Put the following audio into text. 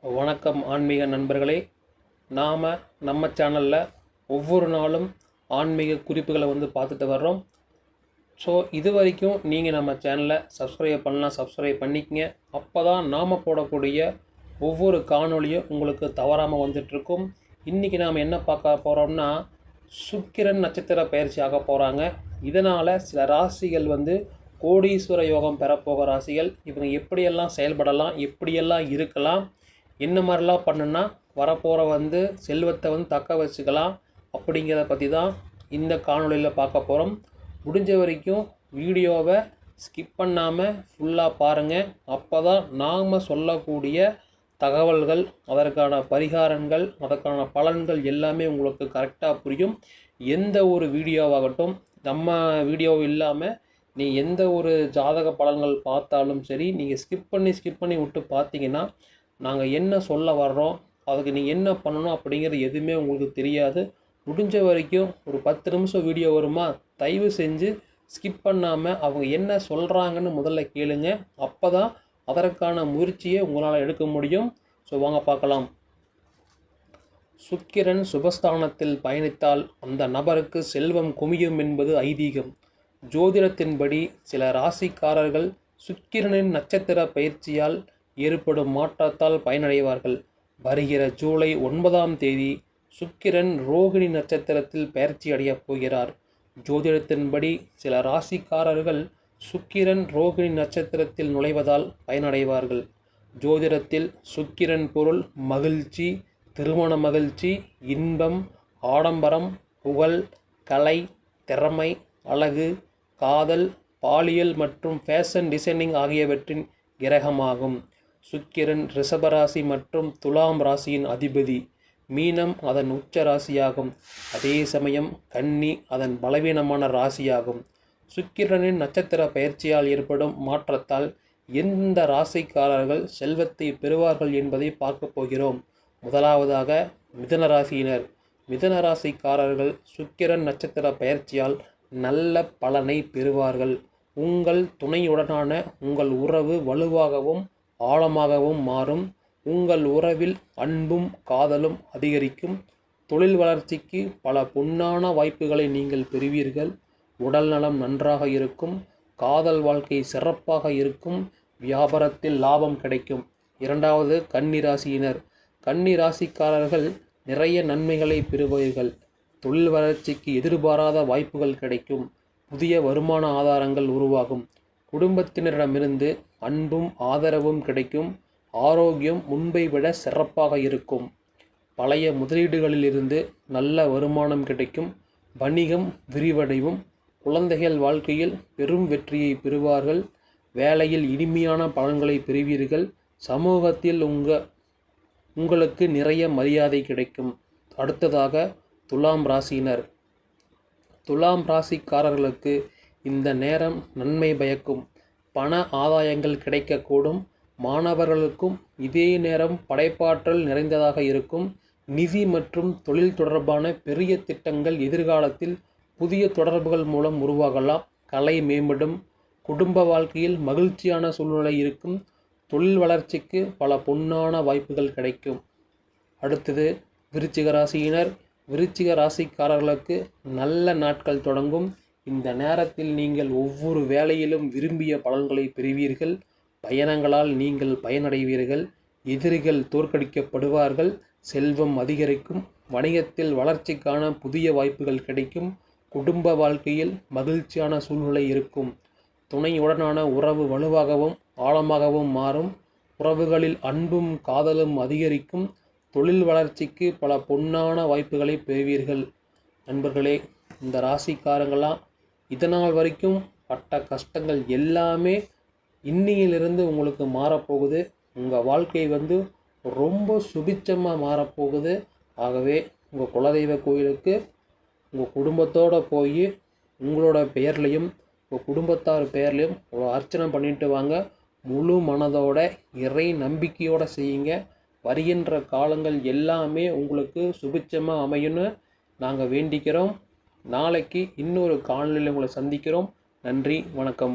வணக்கம் ஆன்மீக நண்பர்களே. நம்ம சேனலில் ஒவ்வொரு நாளும் ஆன்மீக குறிப்புகளை பார்த்துட்டு வர்றோம். ஸோ இது வரைக்கும் நீங்கள் நம்ம சேனலை சப்ஸ்கிரைப் பண்ணலாம், சப்ஸ்கிரைப் பண்ணிக்கங்க. அப்போ தான் நாம் போடக்கூடிய ஒவ்வொரு காணொலியும் உங்களுக்கு தவறாமல் வந்துட்டுருக்கும். இன்றைக்கி நாம் என்ன பார்க்க போகிறோம்னா, சுக்கிரன் நட்சத்திர பயிற்சி ஆக போகிறாங்க. இதனால் சில ராசிகள் கோடீஸ்வர யோகம் பெறப்போகிற ராசிகள். இவங்க எப்படியெல்லாம் செயல்படலாம், எப்படியெல்லாம் இருக்கலாம், என்ன மாதிரிலாம் பண்ணுன்னா வரப்போகிற செல்வத்தை தக்க வச்சுக்கலாம் அப்படிங்கிறத பற்றி தான் இந்த காணொலியில் பார்க்க போகிறோம். முடிஞ்ச வரைக்கும் வீடியோவை ஸ்கிப் பண்ணாமல் ஃபுல்லாக பாருங்கள். அப்போ தான் நாம் சொல்லக்கூடிய தகவல்கள், அதற்கான பரிகாரங்கள், அதற்கான பலன்கள் எல்லாமே உங்களுக்கு கரெக்டாக புரியும். எந்த ஒரு வீடியோவாகட்டும், நம்ம வீடியோ இல்லாமல் நீ எந்த ஒரு ஜாதக பலன்கள் பார்த்தாலும் சரி, நீங்கள் ஸ்கிப் பண்ணி விட்டு பார்த்தீங்கன்னா நாங்கள் என்ன சொல்ல வர்றோம், அதுக்கு நீங்கள் என்ன பண்ணணும் அப்படிங்கிறது எதுவுமே உங்களுக்கு தெரியாது. முடிஞ்ச வரைக்கும் ஒரு 10 நிமிஷம் வீடியோ வருமா, தயவு செஞ்சு ஸ்கிப் பண்ணாமல் அவங்க என்ன சொல்கிறாங்கன்னு முதல்ல கேளுங்க. அப்போ தான் அதற்கான முயற்சியை உங்களால் எடுக்க முடியும். ஸோ வாங்க பார்க்கலாம். சுக்கிரன் சுபஸ்தானத்தில் பயணித்தால் அந்த நபருக்கு செல்வம் குமியும் என்பது ஐதீகம். ஜோதிடத்தின்படி சில ராசிக்காரர்கள் சுக்கிரனின் நட்சத்திர பயிற்சியால் ஏற்படும் மாற்றத்தால் பயனடைவார்கள். வருகிற ஜூலை 9ஆம் தேதி சுக்கிரன் ரோகிணி நட்சத்திரத்தில் பயிற்சி அடையப் போகிறார். ஜோதிடத்தின்படி சில ராசிக்காரர்கள் சுக்கிரன் ரோகிணி நட்சத்திரத்தில் நுழைவதால் பயனடைவார்கள். ஜோதிடத்தில் சுக்கிரன் பொருள் மகிழ்ச்சி, திருமண மகிழ்ச்சி, இன்பம், ஆடம்பரம், புகழ், கலை, திறமை, அழகு, காதல், பாலியல் மற்றும் ஃபேஷன் டிசைனிங் ஆகியவற்றின் கிரகமாகும். சுக்கிரன் ரிஷபராசி மற்றும் துலாம் ராசியின் அதிபதி. மீனம் அதன் உச்ச ராசியாகும். அதே சமயம் கன்னி அதன் பலவீனமான ராசியாகும். சுக்கிரனின் நட்சத்திர பயிற்சியால் ஏற்படும் மாற்றத்தால் எந்த ராசிக்காரர்கள் செல்வத்தை பெறுவார்கள் என்பதை பார்க்க போகிறோம். முதலாவதாக மிதுன ராசியினர். மிதுன ராசிக்காரர்கள் சுக்கிரன் நட்சத்திர பயிற்சியால் நல்ல பலனை பெறுவார்கள். உங்கள் துணையுடனான உங்கள் உறவு வலுவாகவும் ஆழமாகவும் மாறும். உங்கள் உறவில் அன்பும் காதலும் அதிகரிக்கும். தொழில் வளர்ச்சிக்கு பல பொன்னான வாய்ப்புகளை நீங்கள் பெறுவீர்கள். உடல் நலம் நன்றாக இருக்கும். காதல் வாழ்க்கை சிறப்பாக இருக்கும். வியாபாரத்தில் லாபம் கிடைக்கும். இரண்டாவது கன்னி ராசியினர். கன்னி ராசிக்காரர்கள் நிறைய நன்மைகளை பெறுவீர்கள். தொழில் வளர்ச்சிக்கு எதிர்பாராத வாய்ப்புகள் கிடைக்கும். புதிய வருமான ஆதாரங்கள் உருவாகும். குடும்பத்தினரிடமிருந்து அன்பும் ஆதரவும் கிடைக்கும். ஆரோக்கியம் முன்பை விட சிறப்பாக இருக்கும். பழைய முதலீடுகளிலிருந்து நல்ல வருமானம் கிடைக்கும். வணிகம் விரிவடையும். குழந்தைகள் வாழ்க்கையில் பெரும் வெற்றியை பெறுவார்கள். வேலையில் இனிமையான பலன்களை பெறுவீர்கள். சமூகத்தில் உங்களுக்கு நிறைய மரியாதை கிடைக்கும். அடுத்ததாக துலாம் ராசியினர். துலாம் ராசிக்காரர்களுக்கு இந்த நேரம் நன்மை பயக்கும். பண ஆதாயங்கள் கிடைக்கக்கூடும். மாணவர்களுக்கும் இதே நேரம் படைப்பாற்றல் நிறைந்ததாக இருக்கும். நிதி மற்றும் தொழில் தொடர்பான பெரிய திட்டங்கள் எதிர்காலத்தில் புதிய தொடர்புகள் மூலம் உருவாகலாம். கலை மேம்படும். குடும்ப வாழ்க்கையில் மகிழ்ச்சியான சூழ்நிலை இருக்கும். தொழில் வளர்ச்சிக்கு பல பொன்னான வாய்ப்புகள் கிடைக்கும். அடுத்தது விருச்சிக ராசியினர். விருச்சிக ராசிக்காரர்களுக்கு நல்ல நாட்கள் தொடங்கும். இந்த நேரத்தில் நீங்கள் ஒவ்வொரு வேலையிலும் விரும்பிய பலன்களை பெறுவீர்கள். பயணங்களால் நீங்கள் பயனடைவீர்கள். எதிரிகள் தோற்கடிக்கப்படுவார்கள். செல்வம் அதிகரிக்கும். வணிகத்தில் வளர்ச்சிக்கான புதிய வாய்ப்புகள் கிடைக்கும். குடும்ப வாழ்க்கையில் மகிழ்ச்சியான சூழ்நிலை இருக்கும். துணையுடனான உறவு வலுவாகவும் ஆழமாகவும் மாறும். உறவுகளில் அன்பும் காதலும் அதிகரிக்கும். தொழில் வளர்ச்சிக்கு பல பொன்னான வாய்ப்புகளை பெறுவீர்கள். நண்பர்களே, இந்த ராசிக்காரங்களாம் இதனால் வரைக்கும் பட்ட கஷ்டங்கள் எல்லாமே இன்னியிலிருந்து உங்களுக்கு மாறப்போகுது. உங்கள் வாழ்க்கை ரொம்ப சுபிட்சமாக மாறப்போகுது. ஆகவே உங்கள் குலதெய்வ கோயிலுக்கு உங்கள் குடும்பத்தோடு போய் உங்களோட பெயர்லையும் உங்கள் குடும்பத்தார் பெயர்லையும் ஒரு அர்ச்சனை பண்ணிட்டு வாங்க. முழு மனதோட இறை நம்பிக்கையோடு செய்யுங்க. வருகின்ற காலங்கள் எல்லாமே உங்களுக்கு சுபிட்சமாக அமையும்னு நாங்கள் வேண்டிக்கிறோம். நாளைக்கு இன்னொரு காணொலியில் உங்களை சந்திக்கிறோம். நன்றி, வணக்கம்.